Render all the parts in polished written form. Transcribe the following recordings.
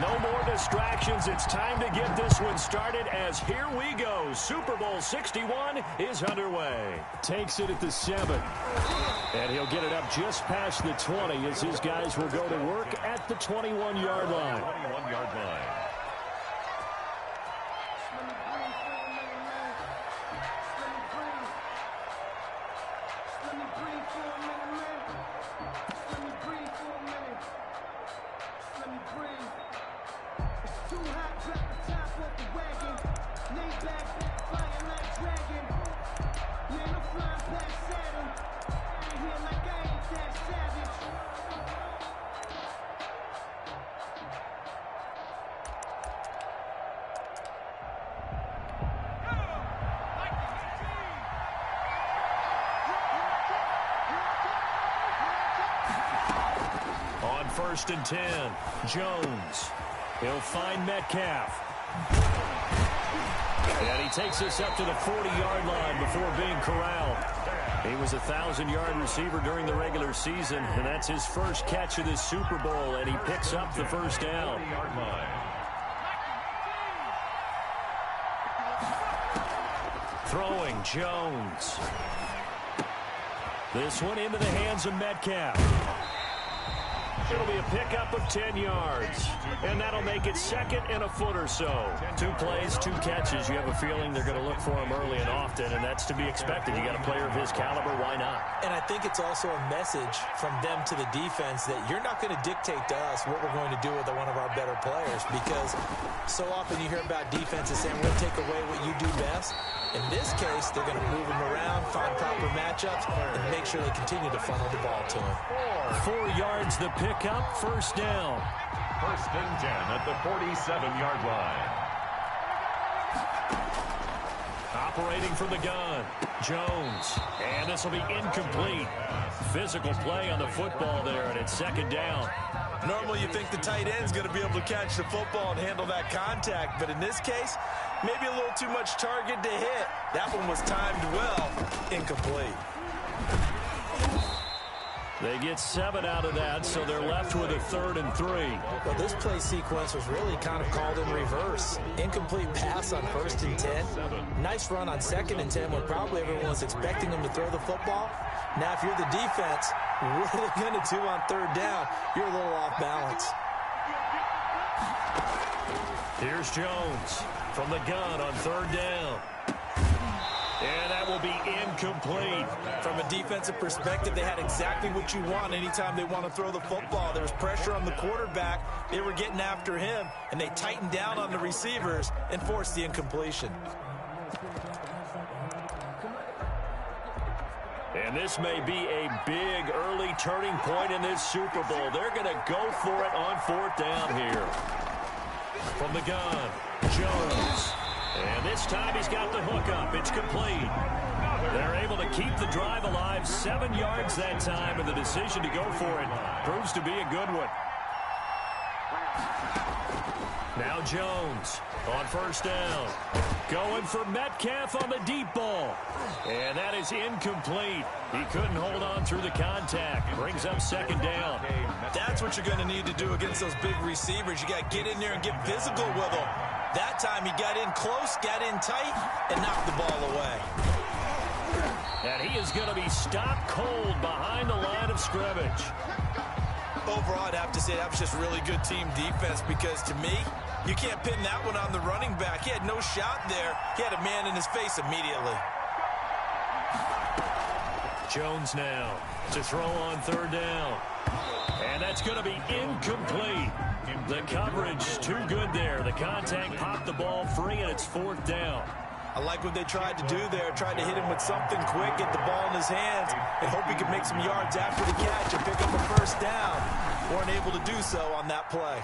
No more distractions. It's time to get this one started as here we go. Super Bowl 61 is underway. Takes it at the 7. And he'll get it up just past the 20 as his guys will go to work at the 21-yard line. 21-yard line. First and 10. Jones. He'll find Metcalf. And he takes us up to the 40-yard line before being corralled. He was a 1,000-yard receiver during the regular season, and that's his first catch of this Super Bowl, and he picks up the first down. Throwing, Jones. This one into the hands of Metcalf. It'll be a pickup of 10 yards, and that'll make it second and a foot or so. 2 plays, 2 catches. You have a feeling they're going to look for him early and often, and that's to be expected. You got a player of his caliber, why not? And I think it's also a message from them to the defense that you're not going to dictate to us what we're going to do with one of our better players, because so often you hear about defenses saying, we're going to take away what you do best. In this case, they're going to move him around, find proper matchups, and make sure they continue to funnel the ball to him. 4 yards the pickup, first down. First and 10 at the 47-yard line. Operating from the gun, Jones. And this will be incomplete. Physical play on the football there, and it's second down. Normally you think the tight end's going to be able to catch the football and handle that contact, but in this case, maybe a little too much target to hit. That one was timed well, incomplete. They get 7 out of that, so they're left with a 3rd and 3. Well, this play sequence was really kind of called in reverse. Incomplete pass on 1st and 10. Nice run on 2nd and 10 when probably everyone was expecting him to throw the football. Now, if you're the defense, what are they going to do on 3rd down? You're a little off balance. Here's Jones from the gun on 3rd down. And that will be incomplete. From a defensive perspective, they had exactly what you want anytime they want to throw the football. There was pressure on the quarterback. They were getting after him, and they tightened down on the receivers and forced the incompletion. And this may be a big early turning point in this Super Bowl. They're going to go for it on 4th down here. From the gun, Jones. And this time he's got the hook up. It's complete. They're able to keep the drive alive. 7 yards that time, and the decision to go for it proves to be a good one. Now Jones on 1st down. Going for Metcalf on the deep ball. And that is incomplete. He couldn't hold on through the contact. Brings up 2nd down. That's what you're going to need to do against those big receivers. You got to get in there and get physical with them. That time he got in close, got in tight, and knocked the ball away. And he is going to be stopped cold behind the line of scrimmage. Overall, I'd have to say that was just really good team defense, because to me, you can't pin that one on the running back. He had no shot there. He had a man in his face immediately. Jones now to throw on 3rd down. And that's going to be incomplete. The coverage too good there. The contact popped the ball free, and it's 4th down. I like what they tried to do there. Tried to hit him with something quick, get the ball in his hands, and hope he could make some yards after the catch and pick up a 1st down. Weren't able to do so on that play.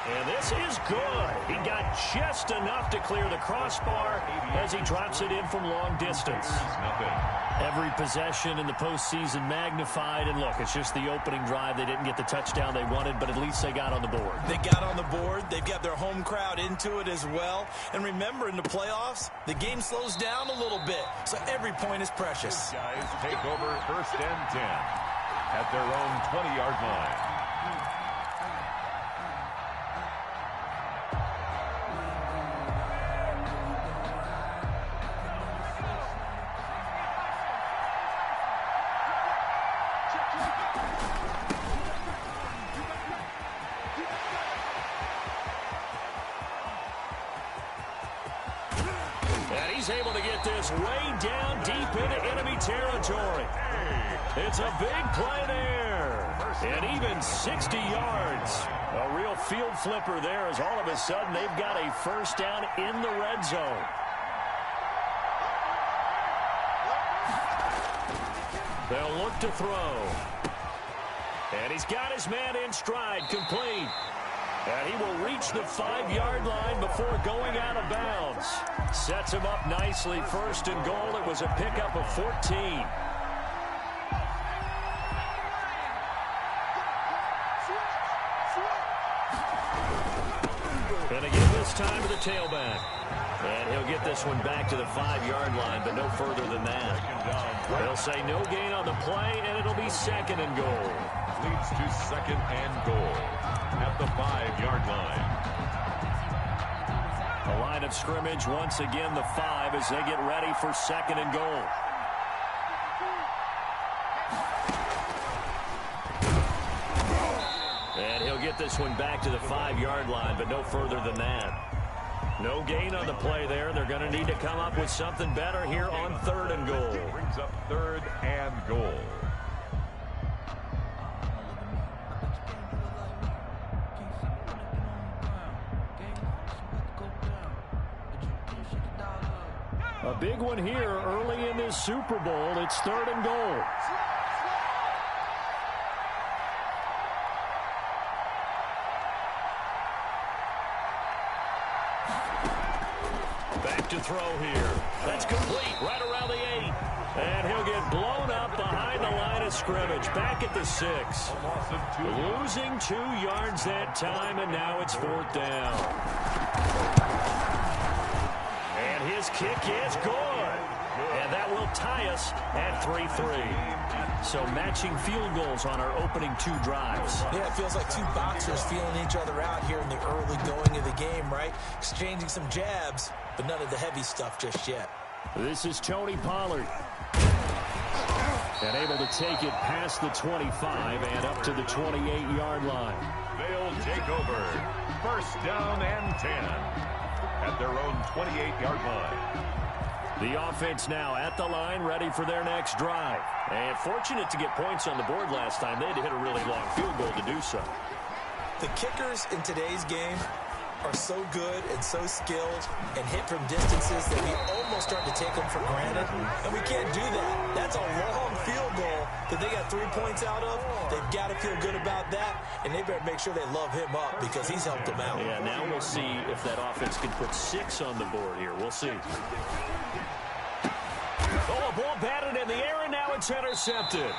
And this is good. He got just enough to clear the crossbar as he drops it in from long distance. Every possession in the postseason magnified. And look, it's just the opening drive. They didn't get the touchdown they wanted, but at least they got on the board. They got on the board. They've got their home crowd into it as well. And remember, in the playoffs, the game slows down a little bit. So every point is precious. Guys take over 1st and 10 at their own 20-yard line. And he's able to get this way down deep into enemy territory. It's a big play there. And even 60 yards. A real field flipper there as all of a sudden they've got a first down in the red zone. They'll look to throw. And he's got his man in stride, complete. And he will reach the 5-yard line before going out of bounds. Sets him up nicely. First and goal. It was a pickup of 14. And again this time to the tailback. And he'll get this one back to the 5-yard line, but no further than that. They'll say no gain on the play, and it'll be second and goal. Leads to second and goal at the 5-yard line. A line of scrimmage, once again the 5 as they get ready for second and goal. And he'll get this one back to the 5-yard line, but no further than that. No gain on the play there. They're going to need to come up with something better here on third and goal. Brings up third and goal. A big one here early in this Super Bowl. It's third and goal. Back to throw here. That's complete right around the 8. And he'll get blown up behind the line of scrimmage. Back at the 6. Losing 2 yards that time, and now it's fourth down. And his kick is good. And that will tie us at 3-3. So matching field goals on our opening 2 drives. Yeah, it feels like 2 boxers feeling each other out here in the early going of the game, right? Exchanging some jabs, but none of the heavy stuff just yet. This is Tony Pollard. And able to take it past the 25 and up to the 28-yard line. They'll take over. First down and 10 at their own 28-yard line. The offense now at the line, ready for their next drive. And fortunate to get points on the board last time. They had to hit a really long field goal to do so. The kickers in today's game are so good and so skilled and hit from distances that we almost start to take them for granted. And we can't do that. That's a long field goal that they got 3 points out of. They've got to feel good about that, and they better make sure they love him up because he's helped them out. Yeah, now we'll see if that offense can put 6 on the board here. We'll see. Oh, a ball batted in the air, and now it's intercepted.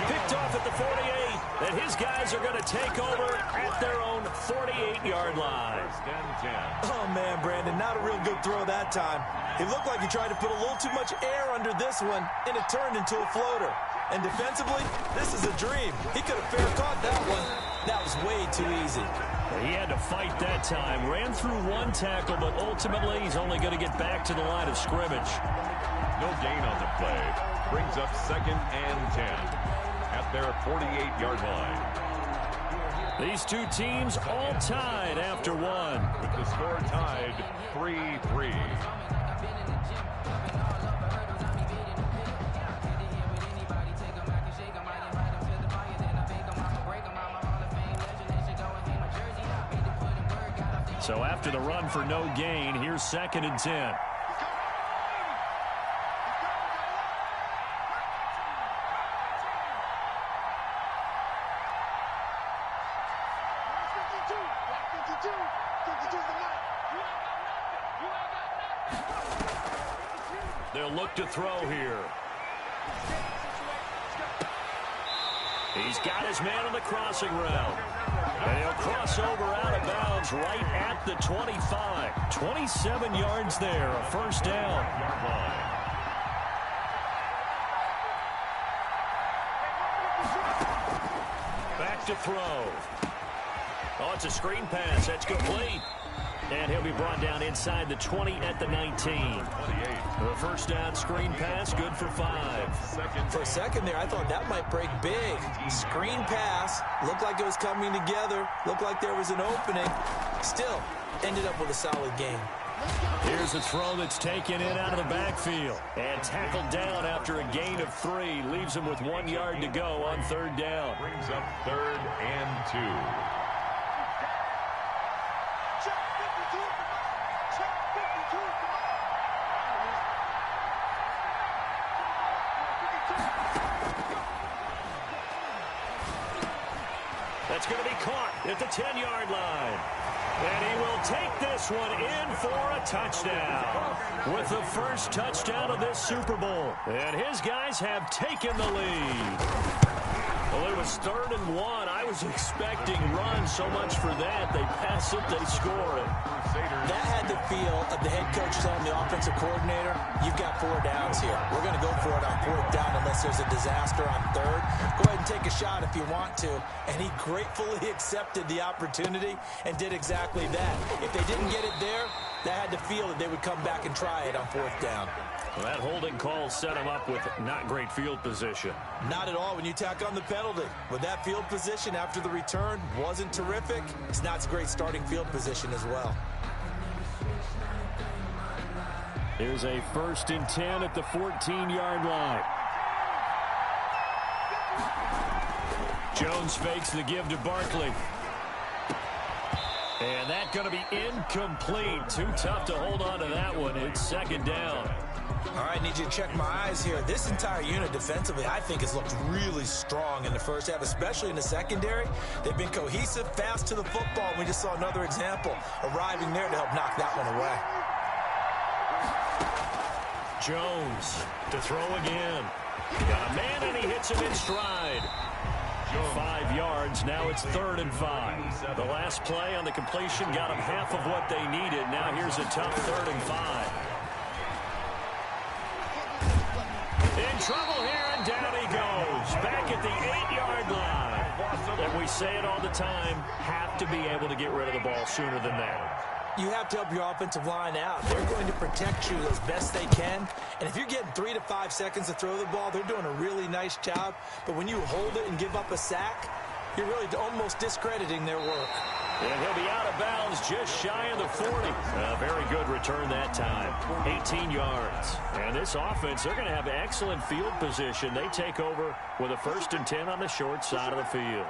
Picked off at the 48, and his guys are going to take over at their own 48-yard line. Oh, man, Brandon, not a real good throw that time. It looked like he tried to put a little too much air under this one, and it turned into a floater. And defensively, this is a dream. He could have fair caught that one. That was way too easy. He had to fight that time. Ran through 1 tackle, but ultimately he's only going to get back to the line of scrimmage. No gain on the play. Brings up second and 10 at their 48-yard line. These 2 teams all tied after 1. With the score tied 3-3. So after the run for no gain, here's second and 10. They'll look to throw here. He's got his man on the crossing route. And he'll cross over out of bounds right at the 25. 27 yards there, a first down. Back to throw. Oh, it's a screen pass. That's complete. And he'll be brought down inside the 20 at the 19. 28. The first down screen pass, good for 5. For a second there, I thought that might break big. Screen pass, looked like it was coming together, looked like there was an opening. Still, ended up with a solid game. Here's a throw that's taken in out of the backfield. And tackled down after a gain of 3. Leaves him with 1 yard to go on third down. Brings up 3rd and 2. That's going to be caught at the 10-yard line. And he will take this one in for a touchdown. With the first touchdown of this Super Bowl. And his guys have taken the lead. Well, it was 3rd and 1. I was expecting run, so much for that. They pass it, they score it. That had the feel of the head coach telling the offensive coordinator, you've got 4 downs here. We're going to go for it on 4th down unless there's a disaster on 3rd. Go ahead and take a shot if you want to. And he gratefully accepted the opportunity and did exactly that. If they didn't get it there, that had the feel that they would come back and try it on 4th down. Well, that holding call set him up with not great field position. Not at all when you tack on the penalty. With that field position after the return wasn't terrific. It's not a great starting field position as well. Here's a 1st and 10 at the 14-yard line. Jones fakes the give to Barkley. And that's going to be incomplete. Too tough to hold on to that one. It's 2nd down. All right, need you to check my eyes here. This entire unit defensively, I think, has looked really strong in the first half, especially in the secondary. They've been cohesive, fast to the football. We just saw another example arriving there to help knock that one away. Jones to throw again. Got a man, and he hits him in stride. 5 yards. Now it's 3rd and 5. The last play on the completion got them half of what they needed. Now here's a tough 3rd and 5. In trouble here, and down he goes. Back at the 8-yard line. And we say it all the time, have to be able to get rid of the ball sooner than that. You have to help your offensive line out. They're going to protect you as best they can. And if you're getting 3 to 5 seconds to throw the ball, they're doing a really nice job. But when you hold it and give up a sack, you're really almost discrediting their work. And he'll be out of bounds just shy of the 40. A very good return that time. 18 yards. And this offense, they're going to have excellent field position. They take over with a 1st and 10 on the short side of the field.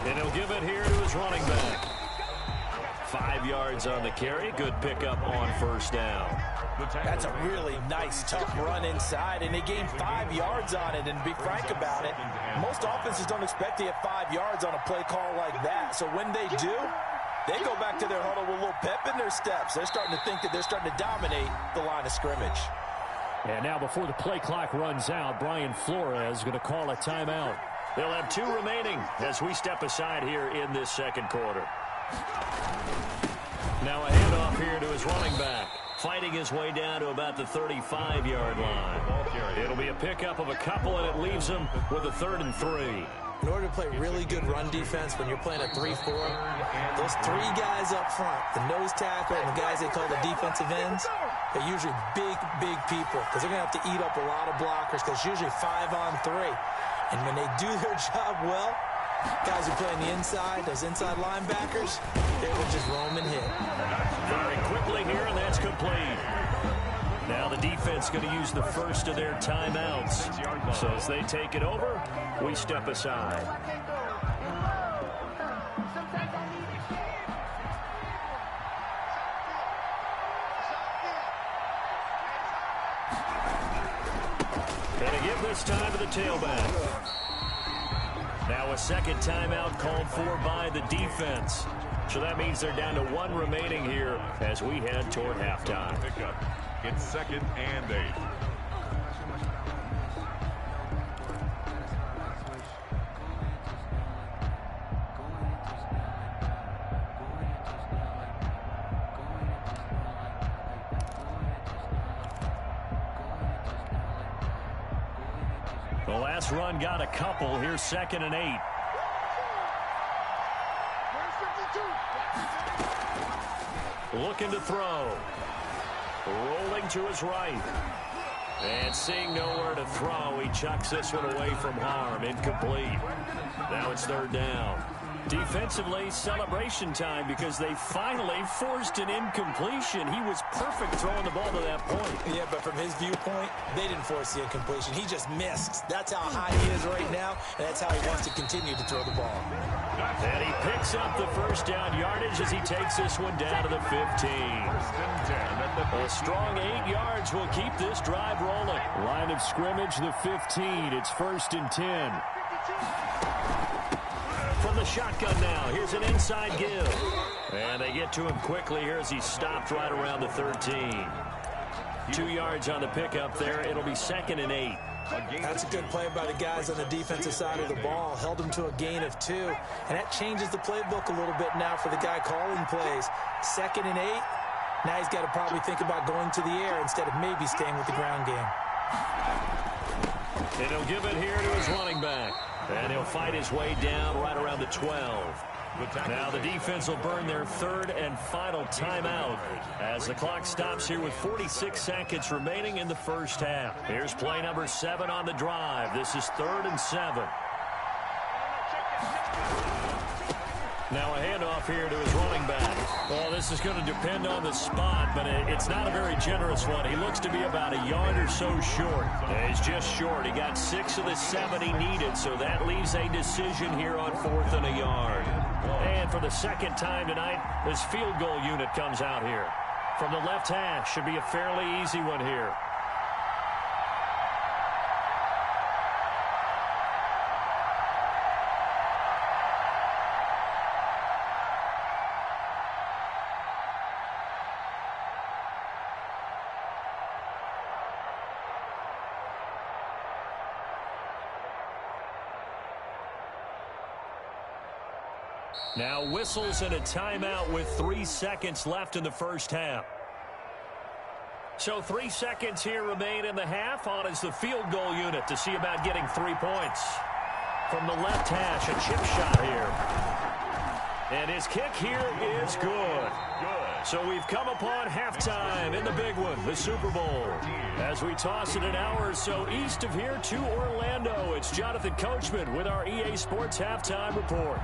And he'll give it here to his running back. 5 yards on the carry. Good pickup on 1st down. That's a really nice, tough run inside, and they gained 5 yards on it. And to be frank about it, most offenses don't expect to get 5 yards on a play call like that. So when they do, they go back to their huddle with a little pep in their steps. They're starting to think that they're starting to dominate the line of scrimmage. And now before the play clock runs out, Brian Flores is going to call a timeout. They'll have 2 remaining as we step aside here in this 2nd quarter. Now a handoff here to his running back. Fighting his way down to about the 35-yard line. It'll be a pickup of a couple, and it leaves him with a 3rd and 3. In order to play really good run defense when you're playing a 3-4, those 3 guys up front, the nose tackle and the guys they call the defensive ends, they're usually big, big people because they're going to have to eat up a lot of blockers because it's usually 5 on 3. And when they do their job well, guys who play on the inside, those inside linebackers, they will just roam and hit. Very quickly here, and that's complete. Now the defense going to use the first of their timeouts. So as they take it over, we step aside. And a give this time to the tailback. Now a 2nd timeout called for by the defense. So that means they're down to 1 remaining here as we head toward halftime. It's 2nd and 8. The last run got a couple. Here's 2nd and 8. Looking to throw. Rolling to his right. And seeing nowhere to throw, he chucks this one away from harm. Incomplete. Now it's 3rd down. Defensively, celebration time because they finally forced an incompletion. He was perfect throwing the ball to that point. Yeah, but from his viewpoint, they didn't force the incompletion. He just missed. That's how high he is right now, and that's how he wants to continue to throw the ball. And he picks up the 1st down yardage as he takes this one down to the 15. A strong 8 yards will keep this drive rolling. Line of scrimmage, the 15. It's 1st and 10. From the shotgun now, here's an inside give. And they get to him quickly here as he's stopped right around the 13. 2 yards on the pickup there. It'll be 2nd and 8. That's a good play by the guys on the defensive side of the ball. Held him to a gain of 2. And that changes the playbook a little bit now for the guy calling plays. 2nd and 8. Now he's got to probably think about going to the air instead of maybe staying with the ground game. And he'll give it here to his running back. And he'll fight his way down right around the 12. Now the defense will burn their 3rd and final timeout as the clock stops here with 46 seconds remaining in the 1st half. Here's play number 7 on the drive. This is 3rd and 7. Now a handoff here to his running back. Well, this is going to depend on the spot, but it's not a very generous one. He looks to be about a yard or so short. He's just short. He got 6 of the 7 he needed, so that leaves a decision here on 4th and a yard. And for the 2nd time tonight, this field goal unit comes out here. From the left hash, should be a fairly easy one here. Now whistles and a timeout with 3 seconds left in the 1st half. So 3 seconds here remain in the half. On is the field goal unit to see about getting 3 points. From the left hash, a chip shot here. And his kick here is good. So we've come upon halftime in the big one, the Super Bowl. As we toss it an hour or so east of here to Orlando, it's Jonathan Coachman with our EA Sports Halftime Report.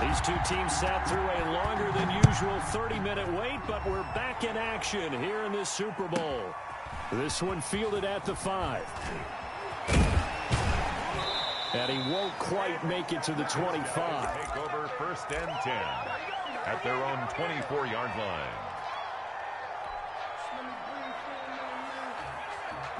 These two teams sat through a longer than usual 30-minute wait, but we're back in action here in this Super Bowl. This one fielded at the 5. And he won't quite make it to the 25. Take over 1st and 10 at their own 24-yard line.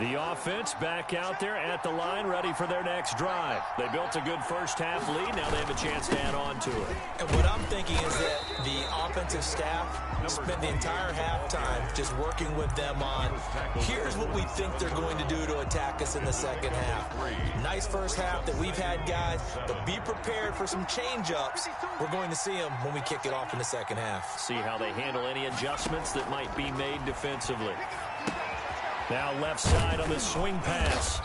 The offense back out there at the line, ready for their next drive. They built a good 1st half lead. Now they have a chance to add on to it. And what I'm thinking is that the offensive staff spent the entire halftime just working with them on, here's what we think they're going to do to attack us in the 2nd half. Nice 1st half that we've had, guys, but be prepared for some change-ups. We're going to see them when we kick it off in the 2nd half. See how they handle any adjustments that might be made defensively. Now left side on the swing pass.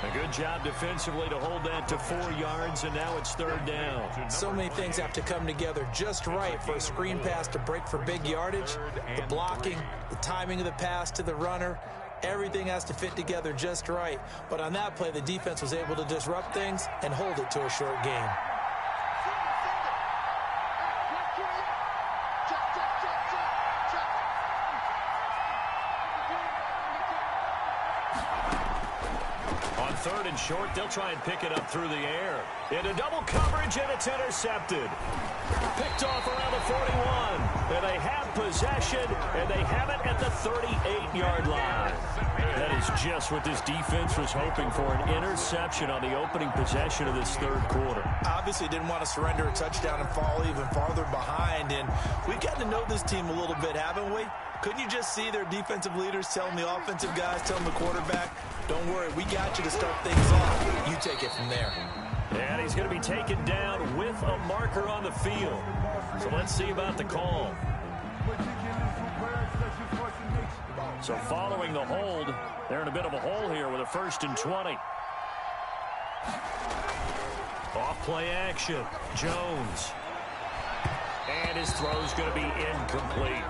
A good job defensively to hold that to 4 yards, and now it's 3rd down. So many things have to come together just right for a screen pass to break for big yardage. The blocking, the timing of the pass to the runner, everything has to fit together just right. But on that play, the defense was able to disrupt things and hold it to a short game. Third and short, they'll try and pick it up through the air. Into double coverage, and it's intercepted. Picked off around the 41. And they have possession, and they have it at the 38-yard line. That is just what this defense was hoping for, an interception on the opening possession of this 3rd quarter. Obviously didn't want to surrender a touchdown and fall even farther behind, and we've got to know this team a little bit, haven't we? Couldn't you just see their defensive leaders telling the offensive guys, telling the quarterback, don't worry, we got you to start things off. You take it from there. And he's going to be taken down with a marker on the field. So let's see about the call. So following the hold, they're in a bit of a hole here with a 1st and 20. Off play action. Jones. And his throw's going to be incomplete.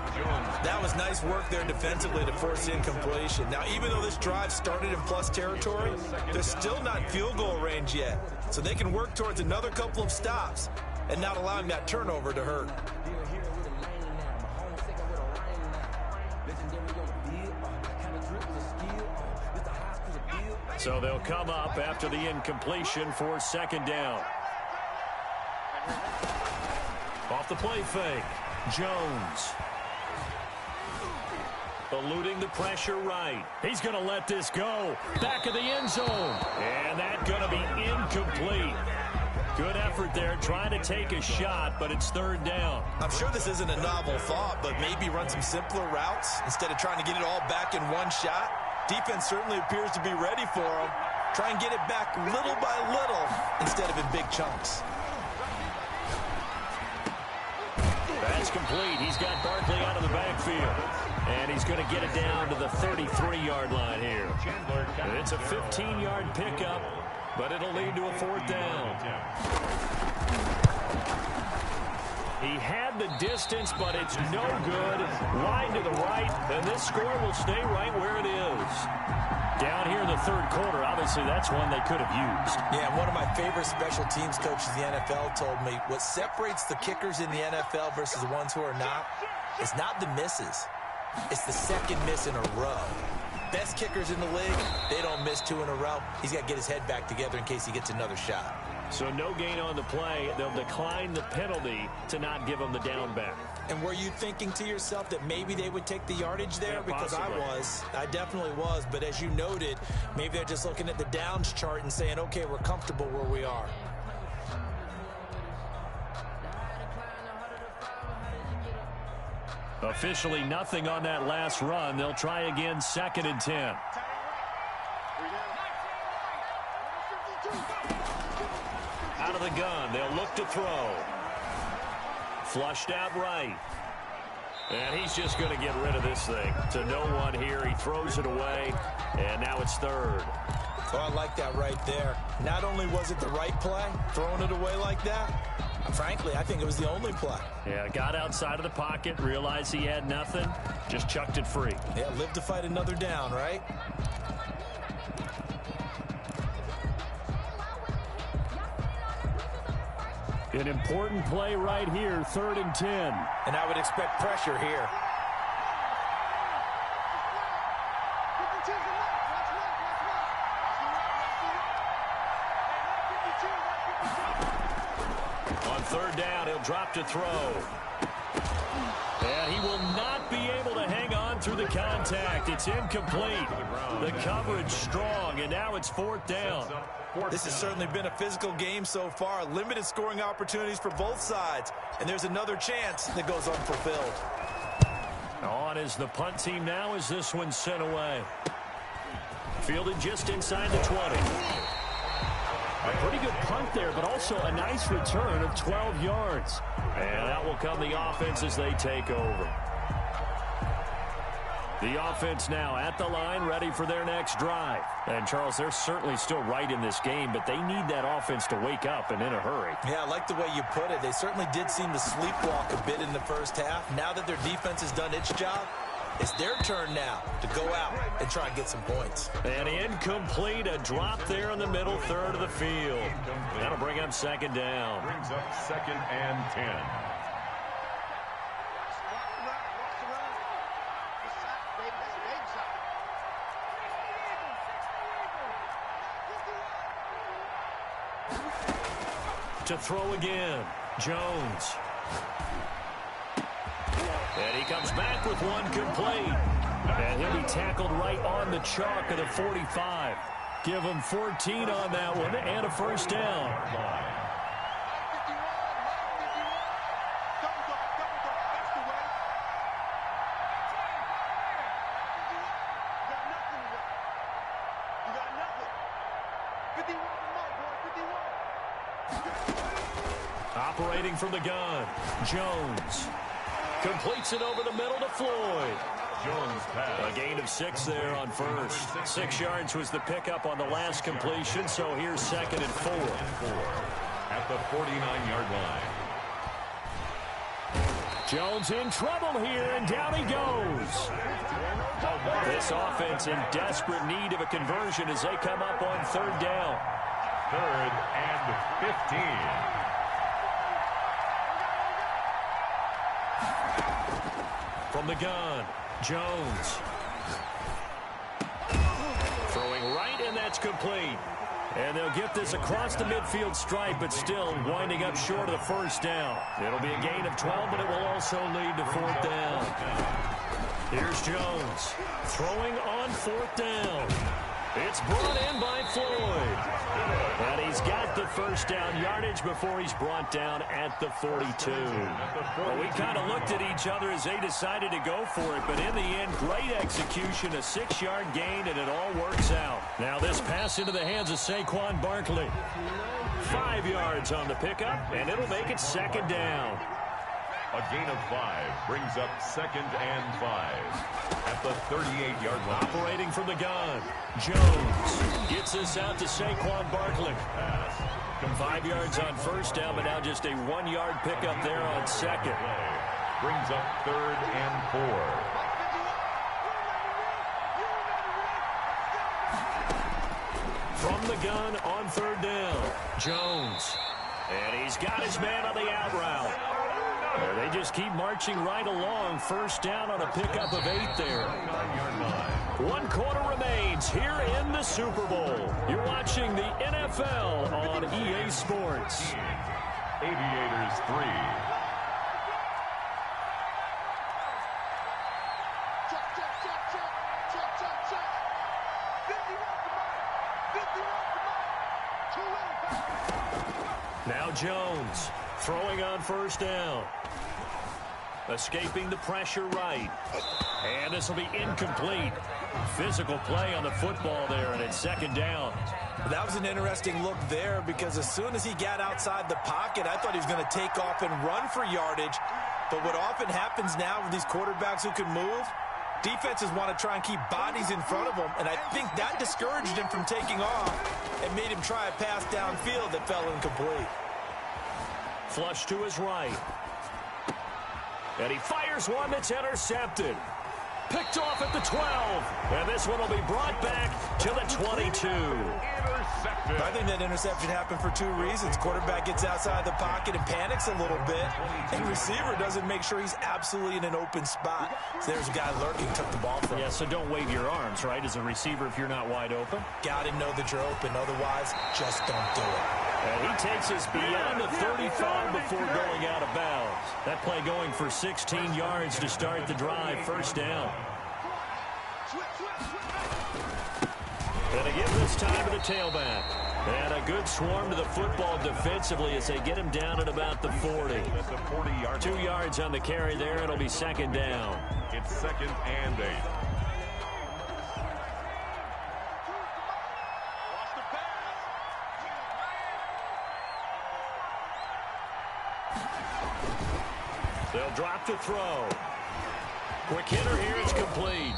That was nice work there defensively to force incompletion. Now, even though this drive started in plus territory, they're still not in field goal range yet. So they can work towards another couple of stops and not allowing that turnover to hurt. So they'll come up after the incompletion for 2nd down. Off the play fake. Jones. Eluding the pressure right. He's going to let this go. Back of the end zone. And that's going to be incomplete. Good effort there trying to take a shot, but it's 3rd down. I'm sure this isn't a novel thought, but maybe run some simpler routes instead of trying to get it all back in one shot. Defense certainly appears to be ready for him. Try and get it back little by little instead of in big chunks. That's complete. He's got Barkley out of the backfield. And he's going to get it down to the 33-yard line here. And it's a 15-yard pickup, but it'll lead to a 4th down. He had the distance, but it's no good. Wide to the right, and this score will stay right where it is. Down here in the 3rd quarter, obviously that's one they could have used. Yeah, one of my favorite special teams coaches in the NFL told me what separates the kickers in the NFL versus the ones who are not is not the misses. It's the 2nd miss in a row. Best kickers in the league, they don't miss 2 in a row. He's got to get his head back together in case he gets another shot. So no gain on the play. They'll decline the penalty to not give him the down back. And were you thinking to yourself that maybe they would take the yardage there? Yeah, because possibly. I definitely was. But as you noted, maybe they're just looking at the downs chart and saying, okay, we're comfortable where we are. Officially nothing on that last run. They'll try again, 2nd and 10. Out of the gun, they'll look to throw. Flushed out right. And he's just going to get rid of this thing. To no one here. He throws it away, and now it's 3rd. Oh, I like that right there. Not only was it the right play, throwing it away like that, frankly, I think it was the only play. Yeah, got outside of the pocket, realized he had nothing, just chucked it free. Yeah, live to fight another down, right? An important play right here, 3rd and 10. And I would expect pressure here. On 3rd down, he'll drop to throw. And he will not be able to hang on through the contact. It's incomplete. The coverage strong, and now it's 4th down. This has certainly been a physical game so far. Limited scoring opportunities for both sides. And there's another chance that goes unfulfilled. On is the punt team now as this one's sent away. Fielded just inside the 20. A pretty good punt there, but also a nice return of 12 yards. And that will come the offense as they take over. The offense now at the line, ready for their next drive. And, Charles, they're certainly still right in this game, but they need that offense to wake up and in a hurry. Yeah, I like the way you put it. They certainly did seem to sleepwalk a bit in the first half. Now that their defense has done its job, it's their turn now to go out and try and get some points. And incomplete, a drop there in the middle third of the field. That'll bring up 2nd down. Brings up 2nd and 10. To throw again, Jones. And he comes back with one complete. And he'll be tackled right on the chalk of the 45. Give him 14 on that one and a 1st down. Operating from the gun, Jones completes it over the middle to Floyd. Jones pass. A gain of 6 there on first. 6 yards was the pickup on the last completion, so here's 2nd and 4. At the 49-yard line. Jones in trouble here, and down he goes. This offense in desperate need of a conversion as they come up on 3rd down. 3rd and 15. From the gun, Jones. Throwing right, and that's complete. And they'll get this across the midfield stripe, but still winding up short of the 1st down. It'll be a gain of 12, but it will also lead to 4th down. Here's Jones throwing on 4th down. It's brought in by Floyd. And he's got the 1st down yardage before he's brought down at the 42. Well, we kind of looked at each other as they decided to go for it, but in the end, great execution, a 6-yard gain, and it all works out. Now this pass into the hands of Saquon Barkley. 5 yards on the pickup, and it'll make it 2nd down. A gain of 5 brings up 2nd and 5 at the 38-yard line. Operating from the gun, Jones gets this out to Saquon Barkley. Pass. 5 yards on 1st down, but now just a 1-yard pickup there on 2nd. Brings up 3rd and 4. From the gun on 3rd down, Jones. And he's got his man on the out route. They just keep marching right along. 1st down on a pickup of 8 there. 1 quarter remains here in the Super Bowl. You're watching the NFL on EA Sports. Aviators 3. Now Jones throwing on 1st down. Escaping the pressure right. And this will be incomplete. Physical play on the football there, and it's 2nd down. That was an interesting look there because as soon as he got outside the pocket, I thought he was going to take off and run for yardage. But what often happens now with these quarterbacks who can move, defenses want to try and keep bodies in front of them, and I think that discouraged him from taking off and made him try a pass downfield that fell incomplete. Flush to his right. And he fires one that's intercepted. Picked off at the 12. And this one will be brought back to the 22. Intercepted. I think that interception happened for 2 reasons. Quarterback gets outside the pocket and panics a little bit. And receiver doesn't make sure he's absolutely in an open spot. So there's a guy lurking, took the ball from him. Yeah, so don't wave your arms, right, as a receiver if you're not wide open. Got to know that you're open. Otherwise, just don't do it. And he takes us beyond the 35 before going out of bounds. That play going for 16 yards to start the drive. 1st down. And again this time to the tailback. And a good swarm to the football defensively as they get him down at about the 40. 2 yards on the carry there. It'll be 2nd down. It's 2nd and 8. They'll drop to throw. Quick hitter here. It's complete.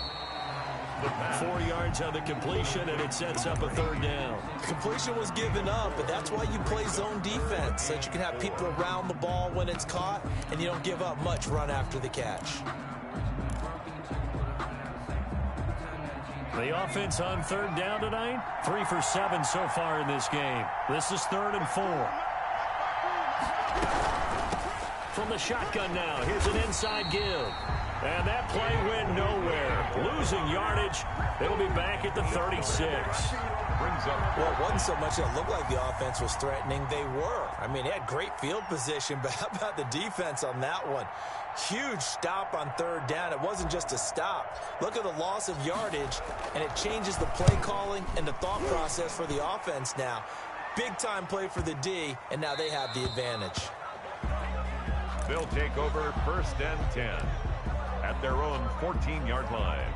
4 yards on the completion, and it sets up a 3rd down. Completion was given up, but that's why you play zone defense, so that you can have people around the ball when it's caught, and you don't give up much run after the catch. The offense on 3rd down tonight, 3 for 7 so far in this game. This is 3rd and 4. From the shotgun now, here's an inside give. And that play went nowhere. Losing yardage. They'll be back at the 36. Well, it wasn't so much that it looked like the offense was threatening. They were. I mean, they had great field position, but how about the defense on that one? Huge stop on 3rd down. It wasn't just a stop. Look at the loss of yardage, and it changes the play calling and the thought process for the offense now. Big-time play for the D, and now they have the advantage. They'll take over 1st and 10 at their own 14-yard line.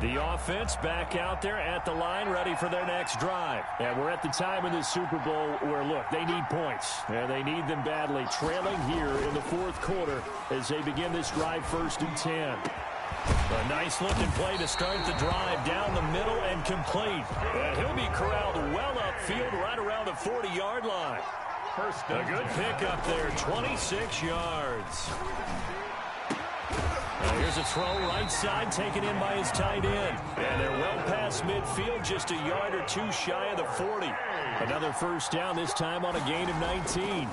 The offense back out there at the line, ready for their next drive. And we're at the time in the Super Bowl where, look, they need points. And they need them badly, trailing here in the fourth quarter as they begin this drive 1st and 10. A nice-looking play to start the drive down the middle and complete. And he'll be corralled well upfield right around the 40-yard line. First A good pickup there, 26 yards. Here's a throw right side taken in by his tight end. And they're well past midfield, just a yard or two shy of the 40. Another first down, this time on a gain of 19.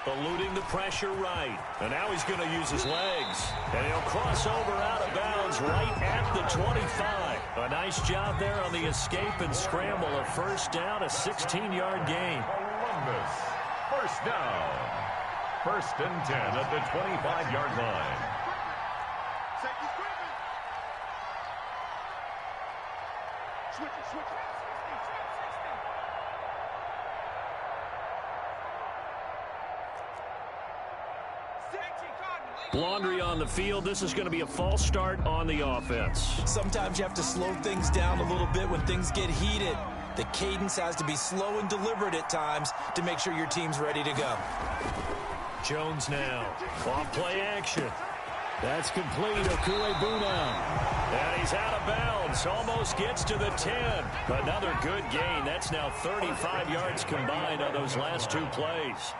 Eluding the pressure right. And now he's going to use his legs. And he'll cross over out of bounds right at the 25. A nice job there on the escape and scramble. A first down, a 16-yard gain. Columbus. First down. 1st and 10 at the 25-yard line. Laundry on the field. This is going to be a false start on the offense. Sometimes you have to slow things down a little bit when things get heated. The cadence has to be slow and deliberate at times to make sure your team's ready to go. Jones now. Off play action. That's complete. Okuegbuna. And he's out of bounds. Almost gets to the 10. Another good gain. That's now 35 yards combined on those last two plays.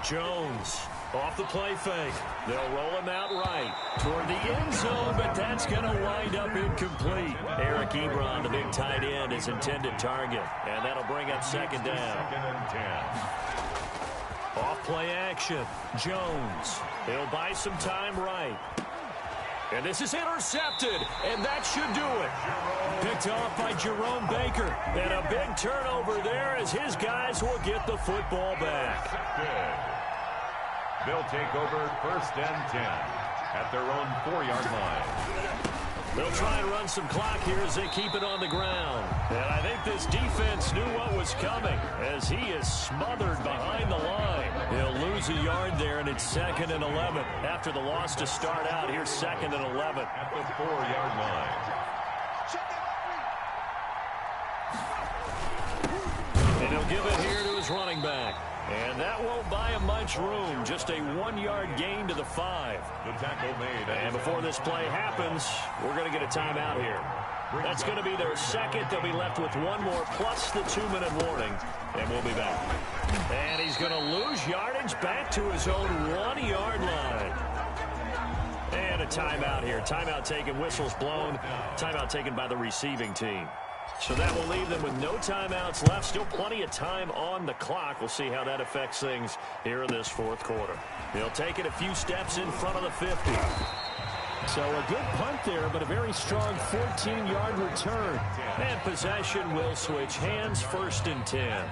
Jones off the play fake. They'll roll him out right toward the end zone, but that's going to wind up incomplete. Eric Ebron, the big tight end, is intended target, and that'll bring up second down. 2nd and 10. Off play action. Jones. He'll buy some time right. And this is intercepted, and that should do it. Picked off by Jerome Baker. And a big turnover there as his guys will get the football back. Good. They'll take over 1st and 10 at their own 4-yard line. They'll try and run some clock here as they keep it on the ground. And I think this defense knew what was coming as he is smothered behind the line. He'll lose a yard there, and it's 2nd and 11. After the loss to start out, here's 2nd and 11. At the 4-yard line. And he'll give it here to his running back. And that won't buy him much room. Just a 1-yard gain to the 5. The tackle made. And before this play happens, we're going to get a timeout here. That's going to be their second. They'll be left with one more plus the 2-minute warning. And we'll be back. And he's going to lose yardage back to his own 1-yard line. And a timeout here. Timeout taken, whistles blown. Timeout taken by the receiving team. So that will leave them with no timeouts left. Still plenty of time on the clock. We'll see how that affects things here in this fourth quarter. They'll take it a few steps in front of the 50. So a good punt there, but a very strong 14-yard return. And possession will switch hands. 1st and 10.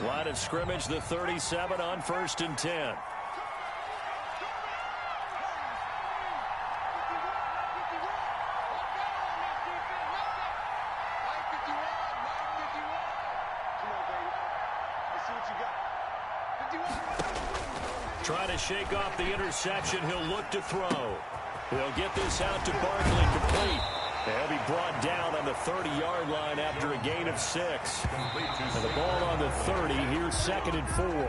Line of scrimmage, the 37 on 1st and 10. Trying to shake off the interception. He'll look to throw. He'll get this out to Barkley, complete. He'll be brought down on the 30-yard line after a gain of 6. And the ball on the 30. Here's 2nd and 4.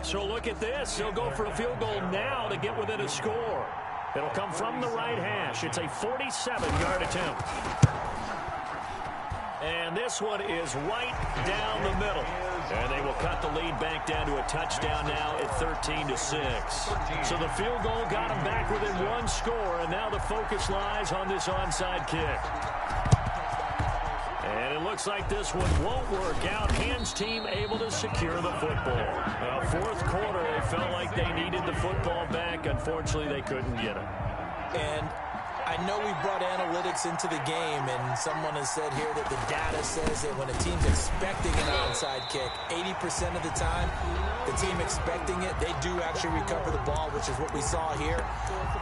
So look at this. He'll go for a field goal now to get within a score. It'll come from the right hash. It's a 47-yard attempt. And this one is right down the middle. And they will cut the lead back down to a touchdown now at 13-6. So the field goal got them back within one score, and now the focus lies on this onside kick. And it looks like this one won't work out. Hands team able to secure the football. Now, fourth quarter, they felt like they needed the football back. Unfortunately, they couldn't get it. And I know we brought analytics into the game, and someone has said here that the data says that when a team's expecting an onside kick, 80% of the time, the team expecting it, they do actually recover the ball, which is what we saw here.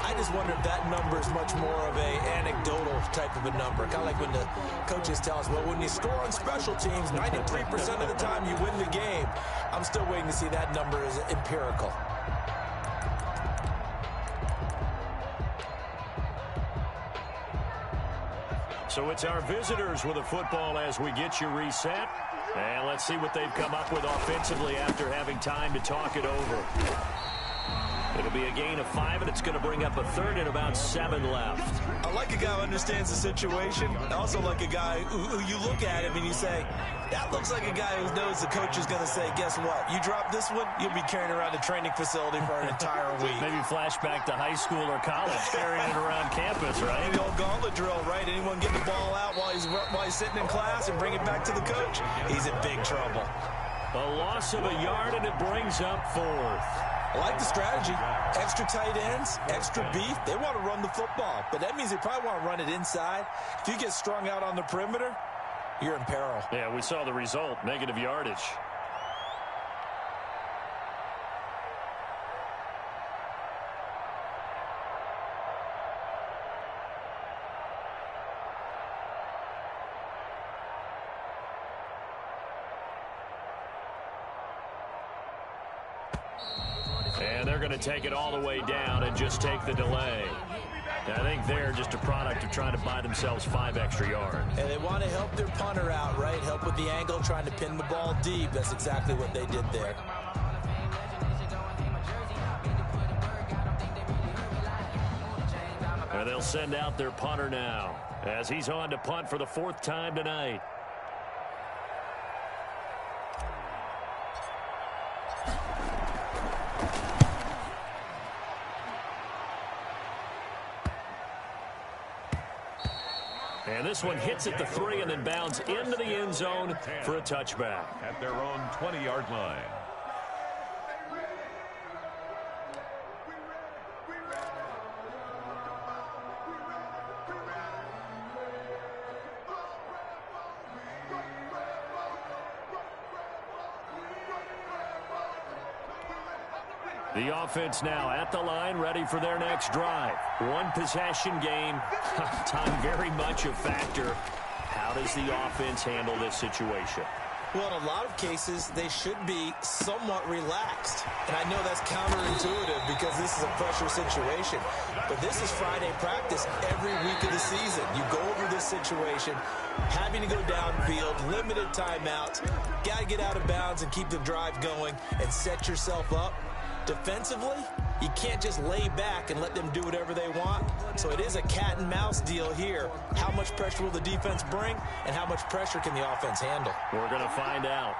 I just wonder if that number is much more of a anecdotal type of a number, kind of like when the coaches tell us, well, when you score on special teams, 93% of the time you win the game. I'm still waiting to see that number is empirical. So it's our visitors with a football as we get you reset. And let's see what they've come up with offensively after having time to talk it over. It'll be a gain of 5, and it's going to bring up a third and about 7 left. I like a guy who understands the situation. I also like a guy who you look at him and you say, that looks like a guy who knows the coach is going to say, guess what? You drop this one, you'll be carrying around a training facility for an entire week. Maybe flashback to high school or college, carrying it around campus, right? The old gauntlet drill, right? Anyone get the ball out while he's sitting in class and bring it back to the coach? He's in big trouble. A loss of a yard, and it brings up 4th. I like the strategy. Extra tight ends, extra beef. They want to run the football, but that means they probably want to run it inside. If you get strung out on the perimeter, you're in peril. Yeah, we saw the result, negative yardage. And they're going to take it all the way down and just take the delay. I think they're just a product of trying to buy themselves 5 extra yards. And they want to help their punter out, right? Help with the angle, trying to pin the ball deep. That's exactly what they did there. And they'll send out their punter now as he's on to punt for the 4th time tonight. And this one hits at the 3 and then bounds into the end zone for a touchback. At their own 20-yard line. The offense now at the line, ready for their next drive. One possession game. Time very much a factor. How does the offense handle this situation? Well, in a lot of cases, they should be somewhat relaxed. And I know that's counterintuitive because this is a pressure situation. But this is Friday practice every week of the season. You go over this situation, having to go downfield, limited timeouts, got to get out of bounds and keep the drive going and set yourself up. Defensively, you can't just lay back and let them do whatever they want. So it is a cat and mouse deal here. How much pressure will the defense bring, and how much pressure can the offense handle? We're going to find out.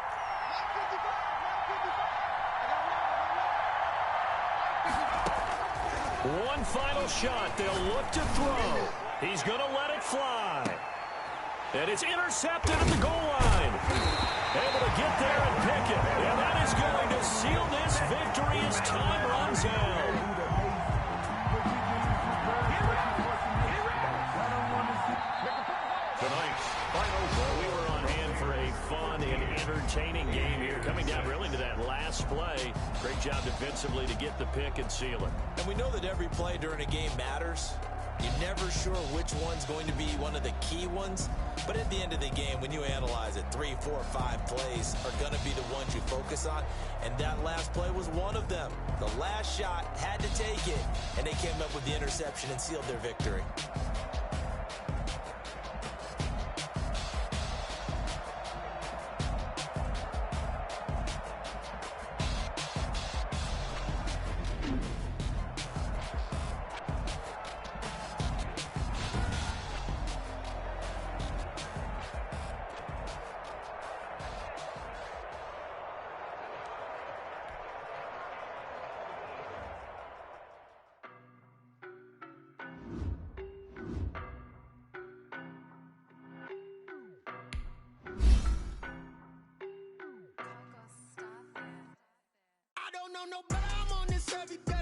One final shot. They'll look to throw. He's going to let it fly. And it's intercepted at the goal line. Able to get there and pick it. And that is going to seal this victory as time runs out. Tonight's final goal. We were on hand for a fun and entertaining game here. Coming down really to that last play. Great job defensively to get the pick and seal it. And we know that every play during a game matters. You're never sure which one's going to be one of the key ones. But at the end of the game, when you analyze it, 3, 4, 5 plays are going to be the ones you focus on. And that last play was one of them. The last shot had to take it. And they came up with the interception and sealed their victory. No, but I'm on this every day.